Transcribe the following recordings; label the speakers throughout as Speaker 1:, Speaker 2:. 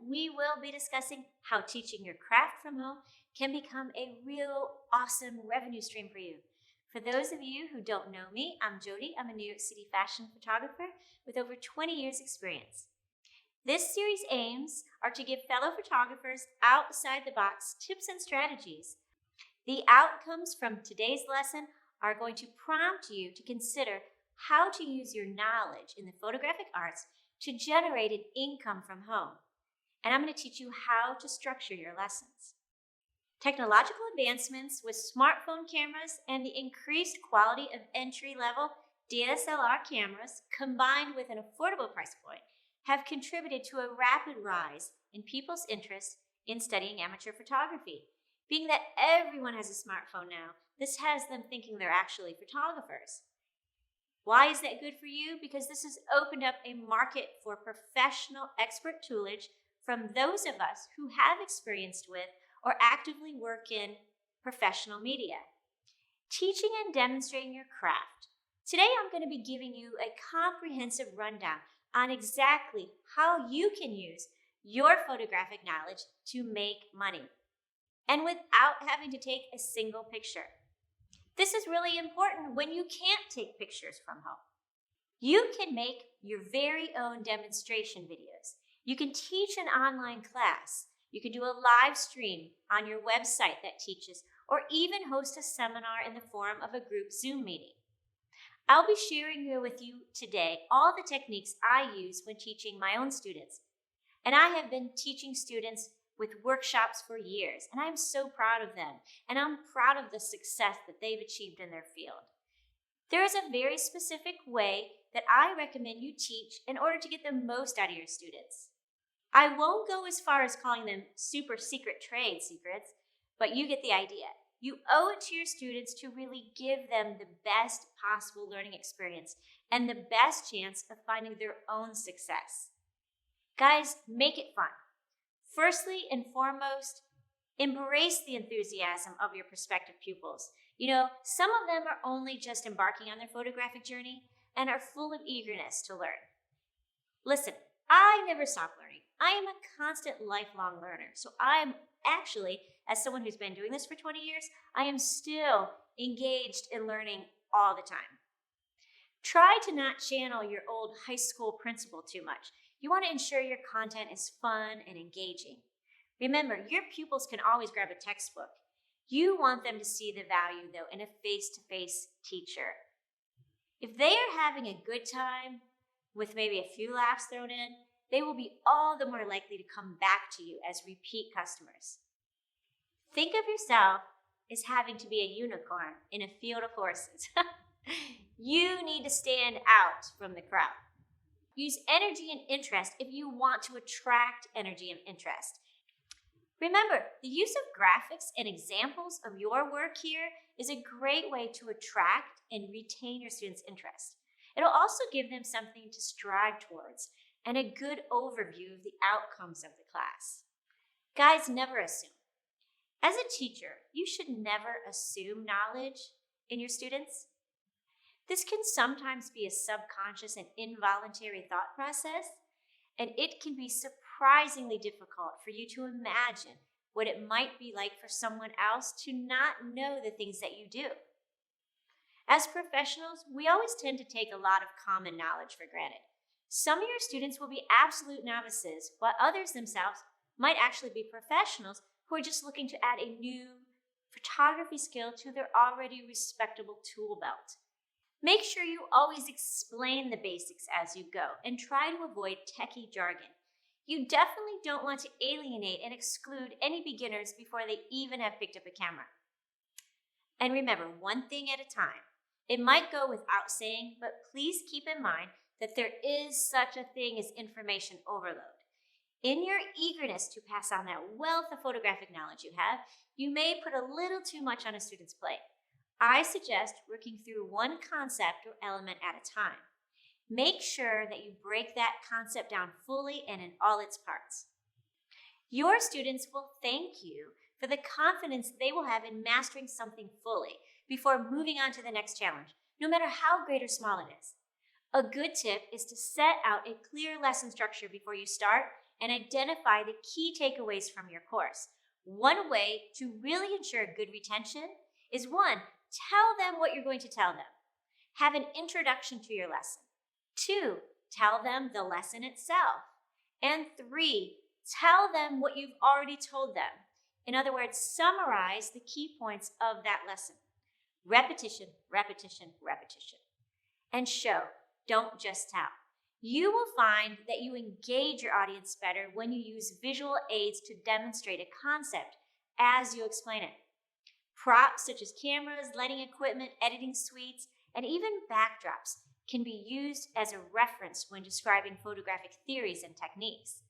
Speaker 1: we will be discussing how teaching your craft from home can become a real awesome revenue stream for you. For those of you who don't know me, I'm Jodi. I'm a New York City fashion photographer with over 20 years experience. This series' aims are to give fellow photographers outside the box tips and strategies. The outcomes from today's lesson are going to prompt you to consider how to use your knowledge in the photographic arts to generate an income from home. And I'm going to teach you how to structure your lessons. Technological advancements with smartphone cameras and the increased quality of entry-level DSLR cameras combined with an affordable price point have contributed to a rapid rise in people's interest in studying amateur photography. Being that everyone has a smartphone now, this has them thinking they're actually photographers. Why is that good for you? Because this has opened up a market for professional expert toolage from those of us who have experience with or actively work in professional media. Teaching and demonstrating your craft. Today I'm going to be giving you a comprehensive rundown on exactly how you can use your photographic knowledge to make money, and without having to take a single picture. This is really important when you can't take pictures from home. You can make your very own demonstration videos. You can teach an online class. You can do a live stream on your website that teaches, or even host a seminar in the form of a group Zoom meeting. I'll be sharing with you today all the techniques I use when teaching my own students. And I have been teaching students with workshops for years, and I'm so proud of them, and I'm proud of the success that they've achieved in their field. There is a very specific way that I recommend you teach in order to get the most out of your students. I won't go as far as calling them super secret trade secrets, but you get the idea. You owe it to your students to really give them the best possible learning experience and the best chance of finding their own success. Guys, make it fun. Firstly and foremost, embrace the enthusiasm of your prospective pupils. You know, some of them are only just embarking on their photographic journey and are full of eagerness to learn. Listen, I never stop learning. I am a constant lifelong learner. So I am actually, as someone who's been doing this for 20 years, I am still engaged in learning all the time. Try to not channel your old high school principal too much. You want to ensure your content is fun and engaging. Remember, your pupils can always grab a textbook. You want them to see the value, though, in a face-to-face teacher. If they are having a good time, with maybe a few laughs thrown in, they will be all the more likely to come back to you as repeat customers. Think of yourself as having to be a unicorn in a field of horses. You need to stand out from the crowd. Use energy and interest if you want to attract energy and interest. Remember, the use of graphics and examples of your work here is a great way to attract and retain your students' interest. It'll also give them something to strive towards and a good overview of the outcomes of the class. Guys, never assume. As a teacher, you should never assume knowledge in your students. This can sometimes be a subconscious and involuntary thought process, and it can be surprisingly difficult for you to imagine what it might be like for someone else to not know the things that you do. As professionals, we always tend to take a lot of common knowledge for granted. Some of your students will be absolute novices, while others themselves might actually be professionals who are just looking to add a new photography skill to their already respectable tool belt. Make sure you always explain the basics as you go and try to avoid techie jargon. You definitely don't want to alienate and exclude any beginners before they even have picked up a camera. And remember, one thing at a time. It might go without saying, but please keep in mind that there is such a thing as information overload. In your eagerness to pass on that wealth of photographic knowledge you have, you may put a little too much on a student's plate. I suggest working through one concept or element at a time. Make sure that you break that concept down fully and in all its parts. Your students will thank you for the confidence they will have in mastering something fully before moving on to the next challenge, no matter how great or small it is. A good tip is to set out a clear lesson structure before you start and identify the key takeaways from your course. One way to really ensure good retention is 1, tell them what you're going to tell them. Have an introduction to your lesson. 2, tell them the lesson itself. And 3, tell them what you've already told them. In other words, summarize the key points of that lesson. Repetition, repetition, repetition. And show, don't just tell. You will find that you engage your audience better when you use visual aids to demonstrate a concept as you explain it. Props such as cameras, lighting equipment, editing suites, and even backdrops can be used as a reference when describing photographic theories and techniques.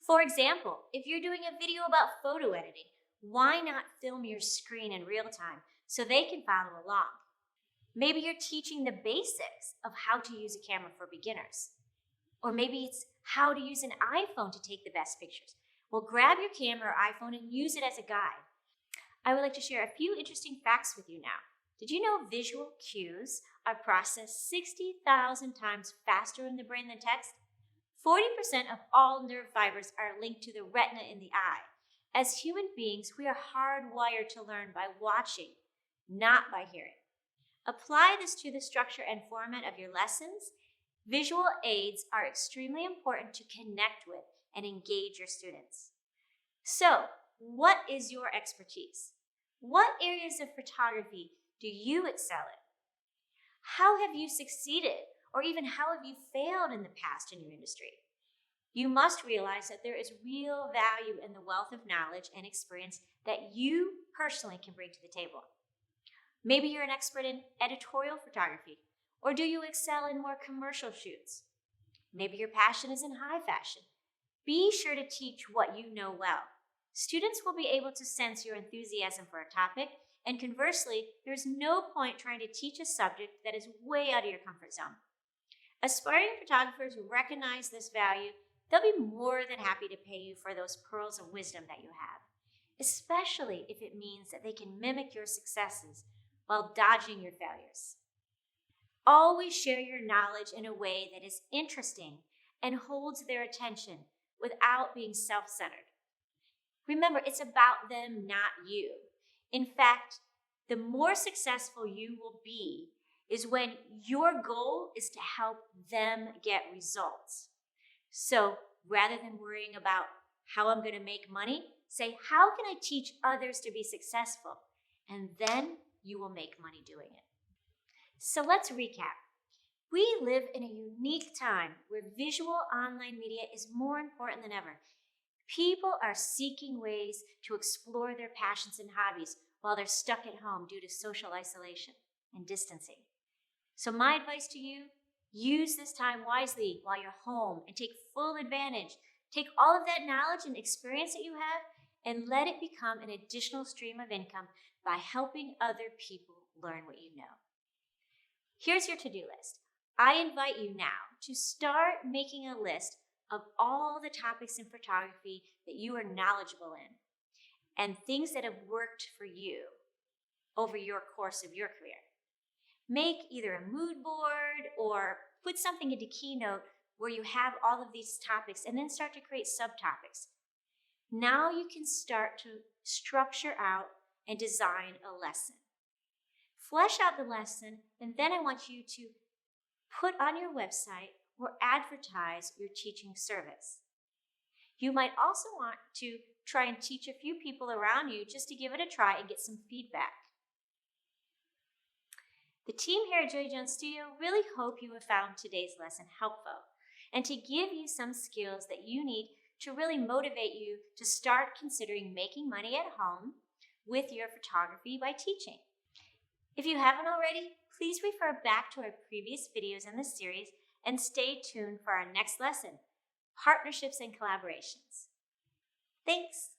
Speaker 1: For example, if you're doing a video about photo editing, why not film your screen in real time so they can follow along? Maybe you're teaching the basics of how to use a camera for beginners. Or maybe it's how to use an iPhone to take the best pictures. Well, grab your camera or iPhone and use it as a guide. I would like to share a few interesting facts with you now. Did you know visual cues are processed 60,000 times faster in the brain than text? 40% of all nerve fibers are linked to the retina in the eye. As human beings, we are hardwired to learn by watching, not by hearing. Apply this to the structure and format of your lessons. Visual aids are extremely important to connect with and engage your students. So, what is your expertise? What areas of photography do you excel in? How have you succeeded, or even how have you failed in the past in your industry? You must realize that there is real value in the wealth of knowledge and experience that you personally can bring to the table. Maybe you're an expert in editorial photography, or do you excel in more commercial shoots? Maybe your passion is in high fashion. Be sure to teach what you know well. Students will be able to sense your enthusiasm for a topic, and conversely, there's no point trying to teach a subject that is way out of your comfort zone. Aspiring photographers recognize this value. They'll be more than happy to pay you for those pearls of wisdom that you have, especially if it means that they can mimic your successes while dodging your failures. Always share your knowledge in a way that is interesting and holds their attention without being self-centered. Remember, it's about them, not you. In fact, the more successful you will be is when your goal is to help them get results. So rather than worrying about how I'm going to make money, say, how can I teach others to be successful? And then you will make money doing it. So let's recap. We live in a unique time where visual online media is more important than ever. People are seeking ways to explore their passions and hobbies while they're stuck at home due to social isolation and distancing. So my advice to you, use this time wisely while you're home and take full advantage. Take all of that knowledge and experience that you have and let it become an additional stream of income by helping other people learn what you know. Here's your to-do list. I invite you now to start making a list of all the topics in photography that you are knowledgeable in and things that have worked for you over your course of your career. Make either a mood board or put something into Keynote where you have all of these topics and then start to create subtopics. Now you can start to structure out and design a lesson. Flesh out the lesson, and then I want you to put on your website or advertise your teaching service. You might also want to try and teach a few people around you just to give it a try and get some feedback. The team here at Jodi Jones Studio really hope you have found today's lesson helpful and to give you some skills that you need to really motivate you to start considering making money at home with your photography by teaching. If you haven't already, please refer back to our previous videos in this series and stay tuned for our next lesson, Partnerships and Collaborations. Thanks.